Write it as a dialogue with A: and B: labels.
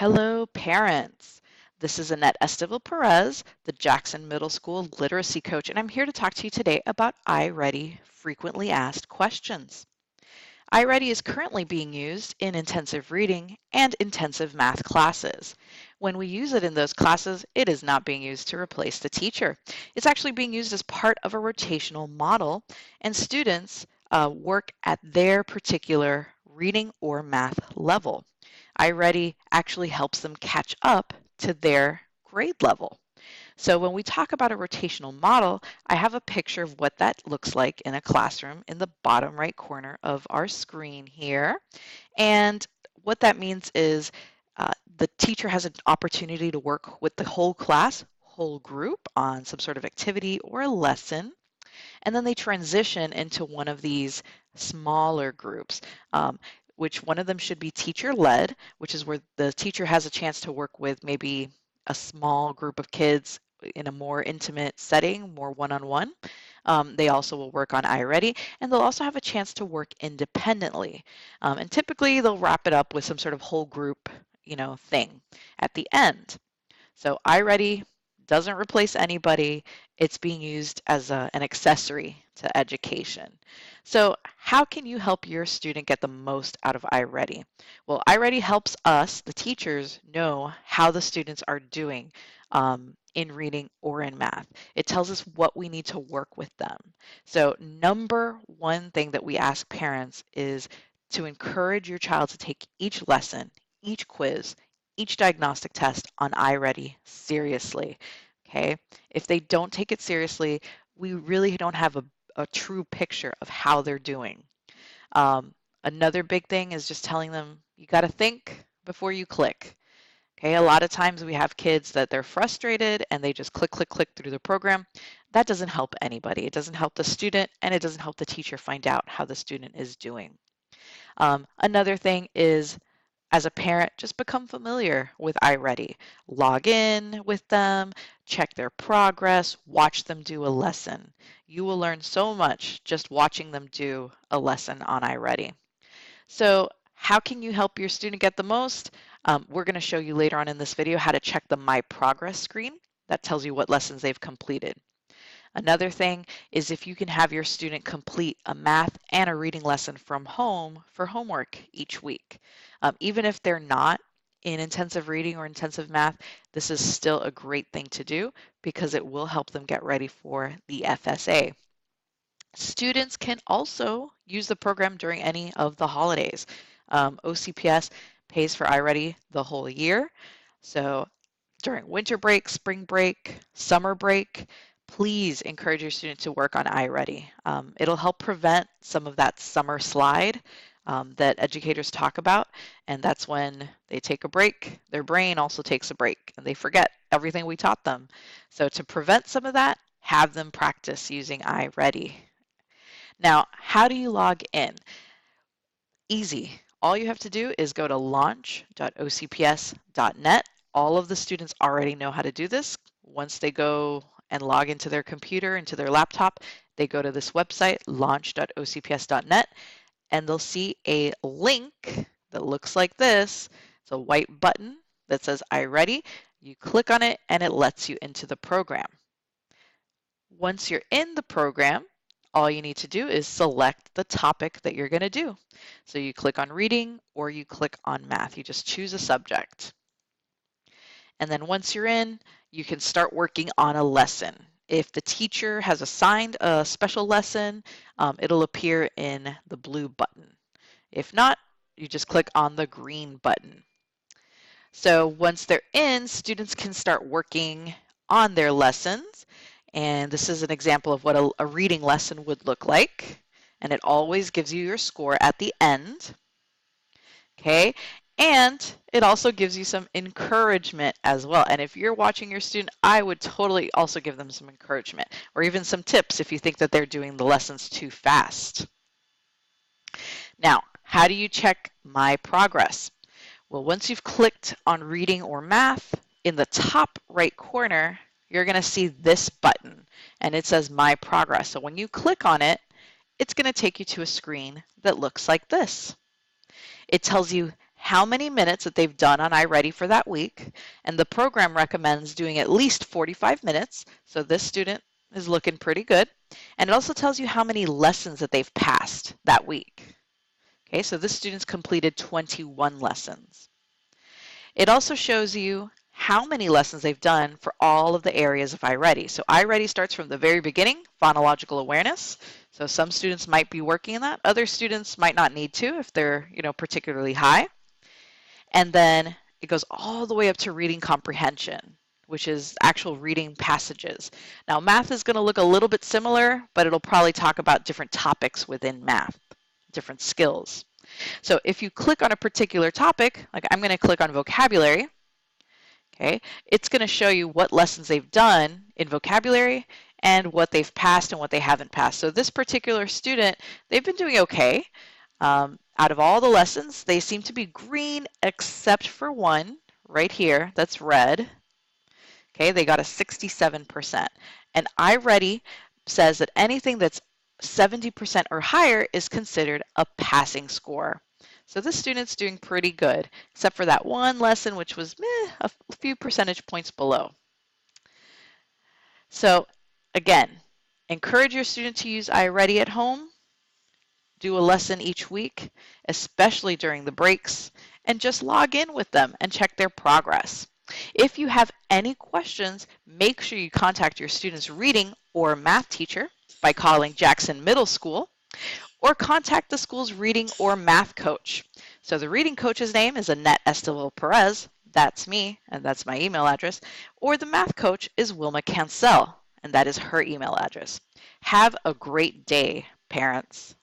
A: Hello, parents. This is Annette Estevill-Perez, the Jackson Middle School Literacy Coach, and I'm here to talk to you today about iReady Frequently Asked Questions. iReady is currently being used in intensive reading and intensive math classes. When we use it in those classes, it is not being used to replace the teacher. It's actually being used as part of a rotational model, and students work at their particular reading or math level. iReady actually helps them catch up to their grade level. So when we talk about a rotational model, I have a picture of what that looks like in a classroom in the bottom right corner of our screen here. And what that means is the teacher has an opportunity to work with the whole class, whole group on some sort of activity or a lesson. And then they transition into one of these smaller groups. Which one of them should be teacher-led, which is where the teacher has a chance to work with maybe a small group of kids in a more intimate setting, more one-on-one. They also will work on iReady, and they'll also have a chance to work independently. And typically, they'll wrap it up with some sort of whole group, thing at the end. So iReady doesn't replace anybody. It's being used as an accessory to education. So how can you help your student get the most out of iReady? Well, iReady helps us, the teachers, know how the students are doing in reading or in math. It tells us what we need to work with them. So number one thing that we ask parents is to encourage your child to take each lesson, each quiz, each diagnostic test on iReady seriously, okay? If they don't take it seriously, we really don't have a true picture of how they're doing. Another big thing is just telling them, you got to think before you click. Okay, a lot of times we have kids that they're frustrated and they just click, click, click through the program. That doesn't help anybody. It doesn't help the student and it doesn't help the teacher find out how the student is doing. Another thing is, as a parent, just become familiar with iReady. Log in with them, check their progress, watch them do a lesson. You will learn so much just watching them do a lesson on iReady. So how can you help your student get the most? We're going to show you later on in this video how to check the My Progress screen. That tells you what lessons they've completed. Another thing is if you can have your student complete a math and a reading lesson from home for homework each week. Even if they're not in intensive reading or intensive math, this is still a great thing to do because it will help them get ready for the FSA. Students can also use the program during any of the holidays. OCPS pays for iReady the whole year. So during winter break, spring break, summer break, please encourage your student to work on iReady. It'll help prevent some of that summer slide that educators talk about, and that's when they take a break. Their brain also takes a break, and they forget everything we taught them. So to prevent some of that, have them practice using iReady. Now, how do you log in? Easy. All you have to do is go to launch.ocps.net. All of the students already know how to do this. Once they go and log into their computer, into their laptop, they go to this website, launch.ocps.net, and they'll see a link that looks like this. It's a white button that says iReady. You click on it and it lets you into the program. Once you're in the program, all you need to do is select the topic that you're going to do. So you click on reading or you click on math. You just choose a subject. And then once you're in, you can start working on a lesson. If the teacher has assigned a special lesson, it'll appear in the blue button. If not, you just click on the green button. So once they're in, students can start working on their lessons. And this is an example of what a reading lesson would look like. And it always gives you your score at the end. Okay, and it also gives you some encouragement as well. And if you're watching your student, I would totally also give them some encouragement or even some tips if you think that they're doing the lessons too fast. Now, how do you check my progress? Well, once you've clicked on reading or math, in the top right corner, you're going to see this button and it says My Progress. So when you click on it, it's going to take you to a screen that looks like this. It tells you how many minutes that they've done on iReady for that week, and the program recommends doing at least 45 minutes, so this student is looking pretty good. And it also tells you how many lessons that they've passed that week. Okay, so this student's completed 21 lessons. It also shows you how many lessons they've done for all of the areas of iReady. So iReady starts from the very beginning, phonological awareness. So some students might be working in that. Other students might not need to if they're, particularly high. And then it goes all the way up to reading comprehension, which is actual reading passages. Now, math is going to look a little bit similar, but it'll probably talk about different topics within math, different skills. So if you click on a particular topic, like I'm going to click on vocabulary, okay, it's going to show you what lessons they've done in vocabulary and what they've passed and what they haven't passed. So this particular student, they've been doing okay. Out of all the lessons, they seem to be green except for one right here that's red. Okay, they got a 67%. And iReady says that anything that's 70% or higher is considered a passing score. So this student's doing pretty good, except for that one lesson, which was a few percentage points below. So again, encourage your student to use iReady at home. Do a lesson each week, especially during the breaks, and just log in with them and check their progress. If you have any questions, make sure you contact your student's reading or math teacher by calling Jackson Middle School, or contact the school's reading or math coach. So the reading coach's name is Annette Estevill-Perez, that's me, and that's my email address, or the math coach is Wilma Cancel, and that is her email address. Have a great day, parents.